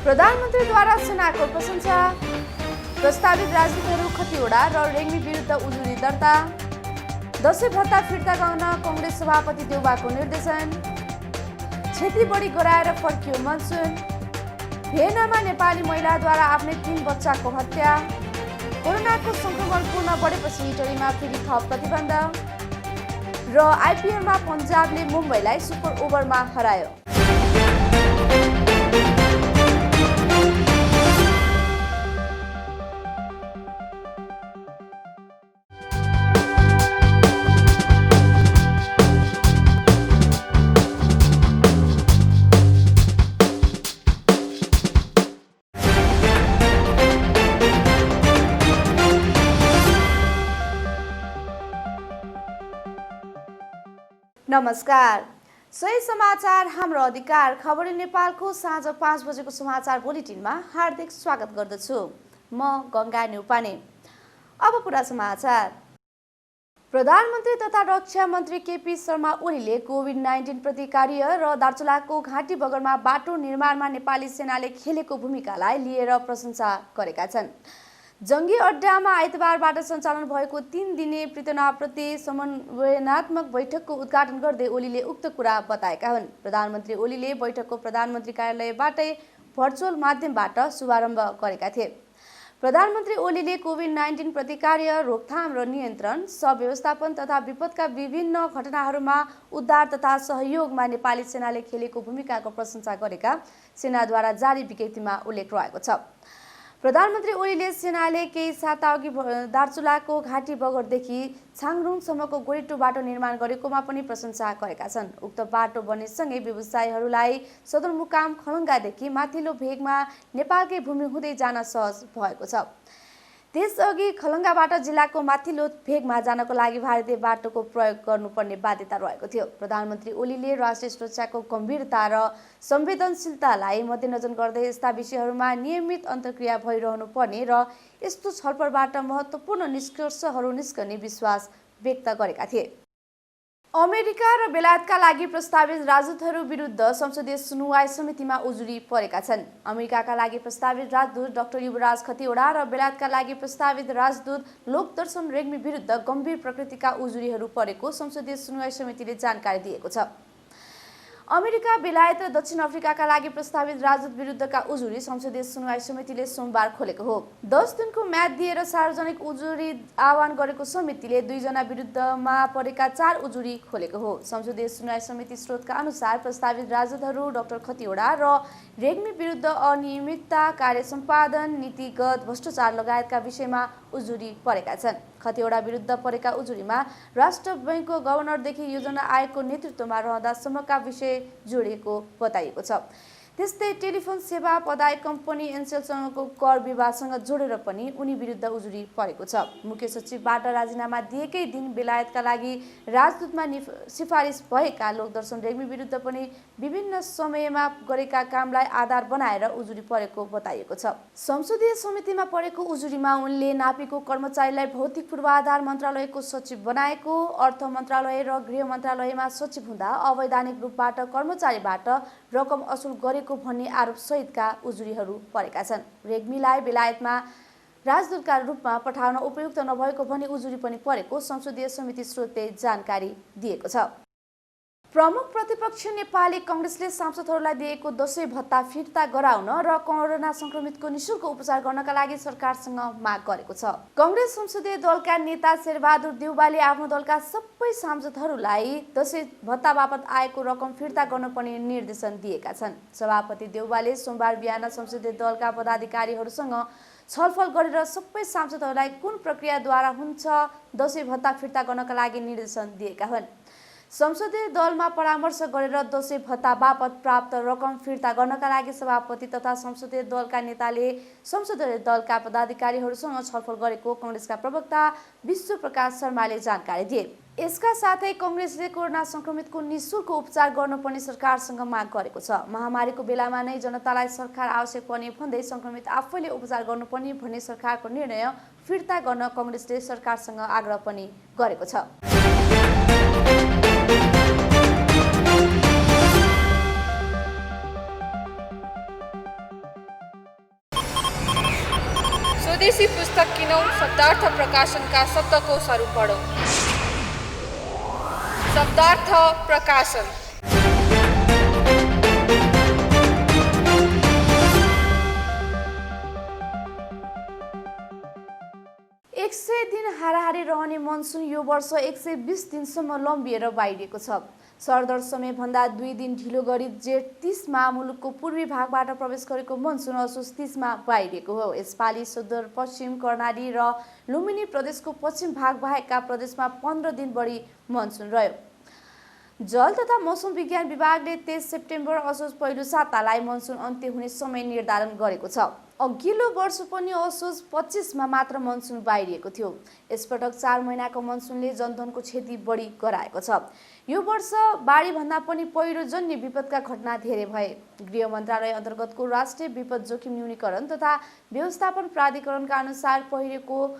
प्रधानमन्त्रीद्वारा सेनाको प्रशंसा, प्रस्तावित राजदूतहरू खतिवडा र रेग्मी विरुद्ध उजुरी दर्ता, दसैँ भत्ता फिर्ता गर्न कङ्ग्रेस सभापति देउबाको निर्देशन, क्षति बढी गराएर फर्कियो मनसुन, भियनामा नेपाली महिलाद्वारा आफ्नै 3 बच्चाको हत्या, कोरोनाको संक्रमण पुनः बढेपछि इटलीमा फेरि थप प्रतिबन्ध र आइपिएलमा पन्जाबले मुम्बईलाई सुपर ओभरमा हरायो। नमस्कार, सही समाचार हाम्रो अधिकार खबर नेपालको साँझ 5 बजेको समाचार बुलेटिनमा हार्दिक स्वागत गर्दछु। म गंगा न्युपाने। अब पुरा समाचार। प्रधानमन्त्री तथा रक्षा मन्त्री केपी शर्मा ओलीले कोभिड-19 प्रति कार्य र दार्चुलाको घाटी बगरमा बाटो निर्माणमा नेपाली सेनाले खेलेको भूमिकालाई लिएर प्रशंसा गरेका छन्। जंगी अड्डामा आइतबारबाट सञ्चालन भएको 3 दिने प्रीतनाप्रति समन्वयनात्मक बैठकको उद्घाटन गर्दै ओलीले उक्त कुरा बताएका हुन्। प्रधानमन्त्री ओलीले बैठकको प्रधानमन्त्री कार्यालयबाटै भर्चुअल माध्यमबाट शुभारम्भ गरेका थिए। प्रधानमन्त्री ओलीले कोभिड-19 प्रति कार्य, रोकथाम र नियन्त्रण, व्यवस्थापन तथा विपदका विभिन्न घटनाहरूमा उद्धार तथा सहयोगमा नेपाली सेनाले खेलेको भूमिकाको प्रशंसा गरेका सेनाद्वारा जारी विज्ञप्तिमा उल्लेख रहेको छ। प्रधानमन्त्री ओलीले सेनाले केही साताअघि दार्चुलाको घाटी बगरदेखि छाङरुङसम्मको गोरेटो बाटो निर्माण गरेकोमा पनि प्रशंसा गरेका छन्। उक्त बाटो बन्नेसँगै व्यवसायीहरूलाई सदरमुकाम खलङ्गादेखि माथिल्लो भेगमा नेपालकै भूमि हुँदै जान सहज भएको छ। त्यसअघि खलङ्गाबाट जिल्लाको माथिल्लो भेगमा जानको लागि भारतीय बाटोको प्रयोग गर्नुपर्ने बाध्यता रहेको थियो। प्रधानमन्त्री ओलीले राष्ट्रिय सुरक्षाको गम्भीरता र संवेदनशीलतालाई मध्यनजर गर्दै यस्ता विषयहरूमा नियमित अन्तर्क्रिया भइरहनु पर्ने र यस्तो छलफलबाट महत्त्वपूर्ण निष्कर्षहरू निस्कने विश्वास व्यक्त गरेका थिए। अमेरिका र बेलायतका लागि प्रस्तावित राजदूतहरू विरुद्ध संसदीय सुनुवाई समितिमा उजुरी परेका छन्। अमेरिकाका लागि प्रस्तावित राजदूत डाक्टर युवराज खतिवडा र बेलायतका लागि प्रस्तावित राजदूत लोकदर्शन रेग्मी विरुद्ध गम्भीर प्रकृतिका उजुरीहरू परेको संसदीय सुनुवाई समितिले जानकारी दिएको छ। अमेरिका, बेलायत र दक्षिण अफ्रिकाका लागि प्रस्तावित राजदूत विरुद्धका उजुरी संसदीय सुनुवाई समितिले सोमबार खोलेको हो। 10 दिनको म्याद दिएर सार्वजनिक उजुरी आह्वान गरेको समितिले 2 जना विरुद्धमा परेका 4 उजुरी खोलेको हो। संसदीय सुनुवाई समिति स्रोतका अनुसार प्रस्तावित राजदूतहरू डाक्टर खतिवडा र रेग्मी विरुद्ध अनियमितता, कार्य सम्पादन, नीतिगत भ्रष्टाचार लगायतका विषयमा उजुरी परेका छन्। खतिवडा विरुद्ध परेका उजुरीमा राष्ट्र बैंकको गभर्नरदेखि योजना आयोगको नेतृत्वमा रहँदासम्मका विषय जोडिएको बताइएको छ। त्यस्तै टेलिफोन सेवा प्रदायक कम्पनी एनसेलसँगको कर विवादसँग जोडेर पनि उनी विरुद्ध उजुरी परेको छ। मुख्य सचिवबाट राजीनामा दिएकै दिन बेलायतका लागि राजदूतमा सिफारिस भएका लोकदर्शन रेग्मी विरुद्ध पनि विभिन्न समयमा गरेका कामलाई आधार बनाएर उजुरी परेको बताइएको छ। संसदीय समितिमा परेको उजुरीमा उनले नापीको कर्मचारीलाई भौतिक पूर्वाधार मन्त्रालयको सचिव बनाएको, अर्थ मन्त्रालय र गृह मन्त्रालयमा सचिव हुँदा अवैधानिक रूपबाट कर्मचारीबाट रकम असुल गरेको भन्ने आरोप सहितका उजुरीहरू परेका छन्। रेग्मीलाई बेलायतमा राजदूतका रूपमा पठाउन उपयुक्त नभएको भन्ने उजुरी पनि परेको संसदीय समिति स्रोतले जानकारी दिएको छ। प्रमुख प्रतिपक्ष नेपाली कांग्रेसले सांसदहरूलाई दिएको दसैँ भत्ता फिर्ता गराउन र कोरोना संक्रमितको निशुल्क उपचार गर्नका लागि सरकारसँग माग गरेको छ। कांग्रेस संसदीय दलका नेता शेरबहादुर देउवाले आफ्नो दलका सबै सांसदहरूलाई दसैँ भत्ता बापत आएको रकम फिर्ता गर्नुपर्ने निर्देशन दिएका छन्। सभापति देउवाले सोमबार बिहान संसदीय दलका पदाधिकारीहरूसँग छलफल गरेर सबै सांसदहरूलाई कुन प्रक्रियाद्वारा हुन्छ दसैँ भत्ता फिर्ता गर्नका लागि निर्देशन दिएका हुन्। संसदीय दलमा परामर्श गरेर दसैँ भत्ता बापत प्राप्त रकम फिर्ता गर्नका लागि सभापति तथा संसदीय दलका नेताले संसदीय दलका पदाधिकारीहरूसँग छलफल गरेको कांग्रेसका प्रवक्ता विश्व प्रकाश शर्माले जानकारी दिए। यसका साथै कांग्रेसले कोरोना संक्रमितको निशुल्क उपचार गर्नुपर्ने सरकारसँग माग गरेको छ। महामारीको बेलामा नै जनतालाई सरकार आवश्यक पर्ने भन्दै संक्रमित आफैले उपचार गर्नुपर्ने भन्ने सरकारको निर्णय फिर्ता गर्न कांग्रेसले सरकारसँग आग्रह पनि गरेको छ। स्वदेशी पुस्तक किनौँ, शब्दार्थ प्रकाशनका शब्दकोशहरू पढौँ। शब्दार्थ प्रकाशन। एक 100 दिन हाराहारी रहने मनसुन यो वर्ष 120 दिनसम्म लम्बिएर बाहिरिएको छ। सरदर समयभन्दा 2 दिन ढिलो गरी जेठ 30 मा मुलुकको पूर्वी भागबाट प्रवेश गरेको मनसुन असोज 30 मा बाहिरिएको हो। यसपालि सुदूरपश्चिम कर्णाली र लुम्बिनी प्रदेशको पश्चिम भाग बाहेकका प्रदेशमा 15 दिन बढी मनसुन रह्यो। जल तथा मौसम विज्ञान विभागले 23 सेप्टेम्बर असोज पहिलो सातालाई मनसुन अन्त्य हुने समय निर्धारण गरेको छ। अघिल्लो वर्ष पनि असोज 25 मा मात्र मनसुन बाहिरिएको थियो। यसपटक 4 महिनाको मनसुनले जनधनको क्षति बढी गराएको छ। यो वर्ष बाढीभन्दा पनि पहिरोजन्य विपदका घटना धेरै भए। गृह मन्त्रालय अन्तर्गतको राष्ट्रिय विपद जोखिम न्यूनीकरण तथा व्यवस्थापन प्राधिकरणका अनुसार पहिरोको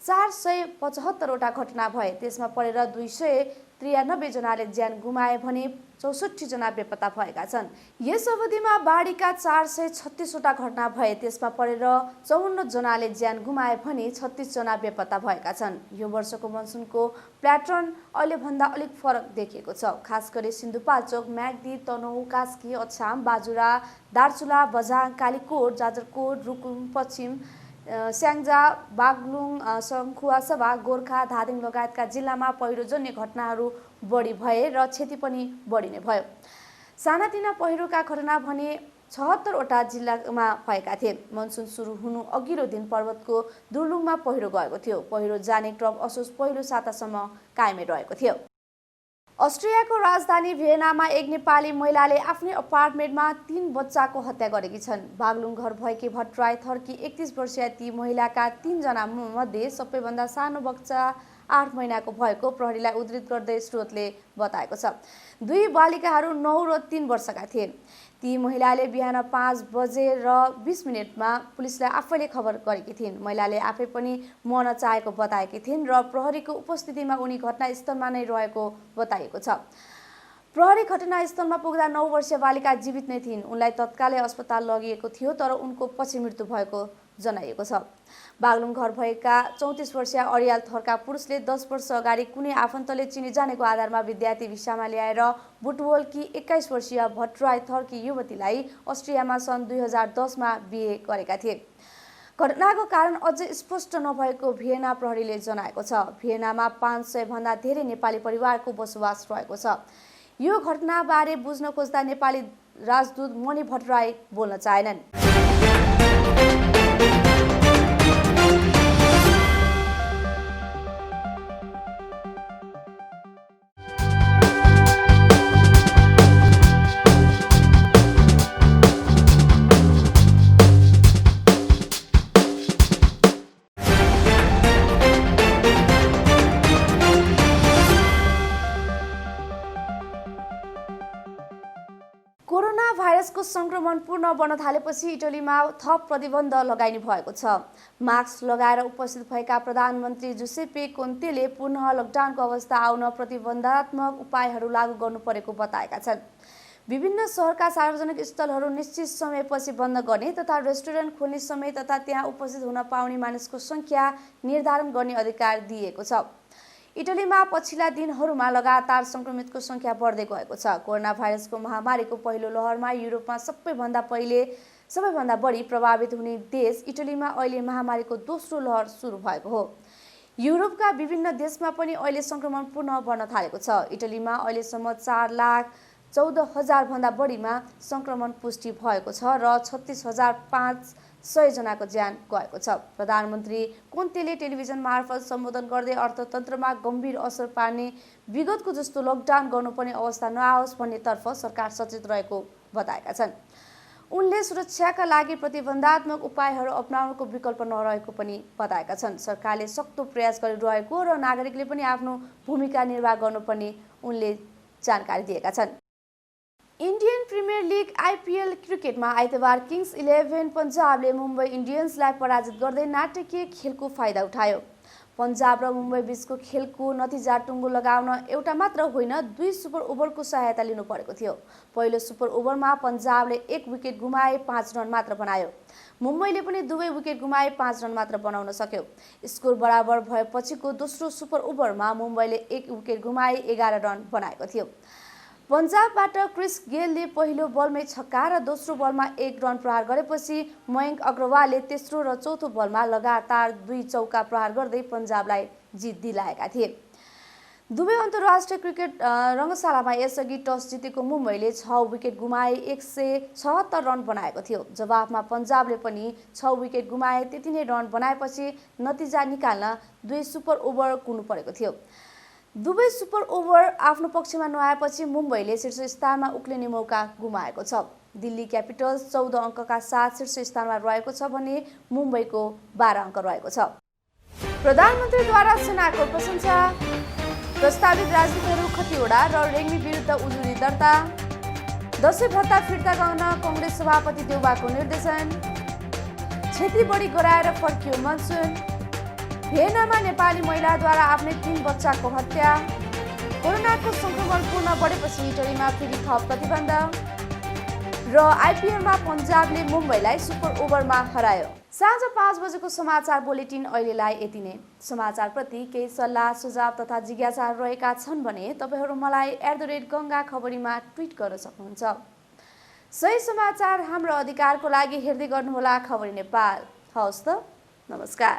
475 वटा घटना भए। त्यसमा परेर 293 जनाले ज्यान गुमाए भने 64 जना बेपत्ता भएका छन्। यस अवधिमा बाढीका 436 वटा घटना भए। त्यसमा परेर 54 जनाले ज्यान गुमाए भने 36 जना बेपत्ता भएका छन्। यो वर्षको मनसुनको प्याटर्न अहिलेभन्दा अलिक फरक देखिएको छ। खास गरी सिन्धुपाल्चोक, म्याग्दी, तनहुँ, कास्की, अछाम, बाजुरा, दार्चुला, बझाङ, कालीकोट, जाजरकोट, रुकुम पश्चिम, स्याङ्जा, बागलुङ, सङ्खुवासभा, गोर्खा, धादिङ लगायतका जिल्लामा पहिरोजन्य घटनाहरू बढी भए र क्षति पनि बढी नै भयो। सानातिना पहिरोका घटना भने 76 वटा जिल्लामा भएका थिए। मनसुन सुरु हुनु अघिल्लो दिन पर्वतको दुर्लुङमा पहिरो गएको थियो। पहिरो जाने क्रम असोज पहिलो सातासम्म कायमै रहेको थियो। अस्ट्रियाको राजधानी भियनामा एक नेपाली महिलाले आफ्नै अपार्टमेन्टमा 3 बच्चाको हत्या गरेकी छन्। बागलुङ घर भएकी भट्टराई थर्की 31 वर्षीय ती महिलाका 3 जना मध्ये सबैभन्दा सानो बच्चा 8 महिनाको भएको प्रहरीलाई उद्धृत गर्दै स्रोतले बताएको छ। 2 बालिकाहरू 9 र 3 वर्षका थिए। ती महिलाले बिहान 5:20 पुलिसलाई आफैले खबर गरेकी थिइन्। महिलाले आफै पनि मर्न चाहेको बताएकी थिइन् र प्रहरीको उपस्थितिमा उनी घटनास्थलमा नै रहेको बताइएको छ। प्रहरी घटनास्थलमा पुग्दा 9 वर्षीय बालिका जीवित नै थिइन्। उनलाई तत्कालै अस्पताल लगिएको थियो तर उनको पछि मृत्यु भएको जनाइएको छ। बागलुङ घर भएका 34 वर्षीय अरियाल थरका पुरुषले 10 वर्ष अगाडि कुनै आफन्तले चिनी जानेको आधारमा विद्यार्थी भिसामा ल्याएर बुटवलकी 21 वर्षीय भट्टराई थरकी युवतीलाई अस्ट्रियामा सन् 2010 मा बिहे गरेका थिए। घटनाको कारण अझै स्पष्ट नभएको भियना प्रहरीले जनाएको छ। भियनामा 500 भन्दा धेरै नेपाली परिवारको बसोबास रहेको छ। यो घटनाबारे बुझ्न खोज्दा नेपाली राजदूत मणि भट्टराई बोल्न चाहेनन्। कोरोना भाइरसको संक्रमण पूर्ण बन्न थालेपछि इटलीमा थप प्रतिबन्ध लगाइने भएको छ। मास्क लगाएर उपस्थित भएका प्रधानमन्त्री जुसेप्पे कोन्तेले पुनः लकडाउनको अवस्था आउन प्रतिबन्धात्मक उपायहरू लागू गर्नु परेको बताएका छन्। विभिन्न शहरका सार्वजनिक स्थलहरू निश्चित समयपछि बन्द गर्ने तथा रेस्टुरेन्ट खोल्ने समय तथा त्यहाँ उपस्थित हुन पाउने मानिसको संख्या निर्धारण गर्ने अधिकार दिएको छ। इटलीमा पछिल्ला दिनहरूमा लगातार संक्रमितको संख्या बढ्दै गएको छ। कोरोना भाइरसको महामारीको पहिलो लहरमा युरोपमा सबैभन्दा बढी प्रभावित हुने देश इटलीमा अहिले महामारीको दोस्रो लहर सुरु भएको हो। युरोपका विभिन्न देशमा पनि अहिले संक्रमण पुनः बढ्न थालेको छ। इटलीमा अहिलेसम्म 4,14,000 भन्दा बढीमा संक्रमण पुष्टि भएको छ र 36,500 जनाको ज्यान गएको छ। प्रधानमन्त्री कोन्तेले टेलिभिजन मार्फत सम्बोधन गर्दै अर्थतन्त्रमा गम्भीर असर पार्ने विगतको जस्तो लकडाउन गर्नुपर्ने अवस्था नआओस् भन्नेतर्फ सरकार सचेत रहेको बताएका छन्। उनले सुरक्षाका लागि प्रतिबन्धात्मक उपायहरू अपनाउनुको विकल्प नरहेको पनि बताएका छन्। सरकारले सक्दो प्रयास गरिरहेको र नागरिकले पनि आफ्नो भूमिका निर्वाह गर्नुपर्ने उनले जानकारी दिएका छन्। इन्डियन प्रिमियर लिग आइपिएल क्रिकेटमा आइतबार किङ्स 11 पन्जाबले मुम्बई इन्डियन्सलाई पराजित गर्दै नाटकीय खेलको फाइदा उठायो। पन्जाब र मुम्बई बीचको खेलको नतिजा टुङ्गो लगाउन एउटा मात्र होइन 2 सुपर ओभरको सहायता लिनु परेको थियो। पहिलो सुपर ओभरमा पन्जाबले 1 विकेट गुमाए 5 रन मात्र बनायो। मुम्बईले पनि 2 विकेट गुमाए 5 रन मात्र बनाउन सक्यो। स्कोर बराबर भएपछिको दोस्रो सुपर ओभरमा मुम्बईले 1 विकेट गुमाए 11 रन बनाएको थियो। पन्जाबबाट क्रिस गेलले पहिलो बलमै छक्का र दोस्रो बलमा 1 रन प्रहार गरेपछि मयङ्क अग्रवालले तेस्रो र चौथो बलमा लगातार 2 चौका प्रहार गर्दै पन्जाबलाई जित दिलाएका थिए। दुवै अन्तर्राष्ट्रिय क्रिकेट रङ्गशालामा यसअघि टस जितेको मुम्बईले 6 विकेट गुमाए 176 रन बनाएको थियो। जवाफमा पन्जाबले पनि 6 विकेट गुमाए त्यति नै रन बनाएपछि नतिजा निकाल्न 2 सुपर ओभर कुर्नु परेको थियो। दुवै सुपर ओभर आफ्नो पक्षमा नआएपछि मुम्बईले शीर्ष स्थानमा उक्लिने मौका गुमाएको छ। दिल्ली क्यापिटल्स 14 अङ्कका साथ शीर्ष स्थानमा रहेको छ भने मुम्बईको 12 अङ्क रहेको छ। प्रधानमन्त्रीद्वारा सेनाको प्रशंसा, प्रस्तावित राजदूतहरू खतिवडा र रेग्मी विरुद्ध उजुरी दर्ता, दसैँ भत्ता फिर्ता गर्न कङ्ग्रेस सभापति देउबाको निर्देशन, क्षति बढी गराएर फर्कियो मनसुन, भियेनामा नेपाली महिलाद्वारा आफ्नै 3 बच्चाको हत्या, कोरोनाको संक्रमण पुनः बढेपछि इटलीमा फेरि थप प्रतिबन्ध र आइपिएलमा पन्जाबले मुम्बईलाई सुपर ओभरमा हरायो। साँझ 5 बजेको समाचार बुलेटिन अहिलेलाई यति नै। समाचारप्रति केही सल्लाह सुझाव तथा जिज्ञासा रहेका छन् भने तपाईहरू मलाई @गंगा खबरीमा ट्विट गर्न सक्नुहुन्छ। सही समाचार हाम्रो अधिकारको लागि हेर्दै गर्नुहोला खबरी नेपाल। हवस् त, नमस्कार।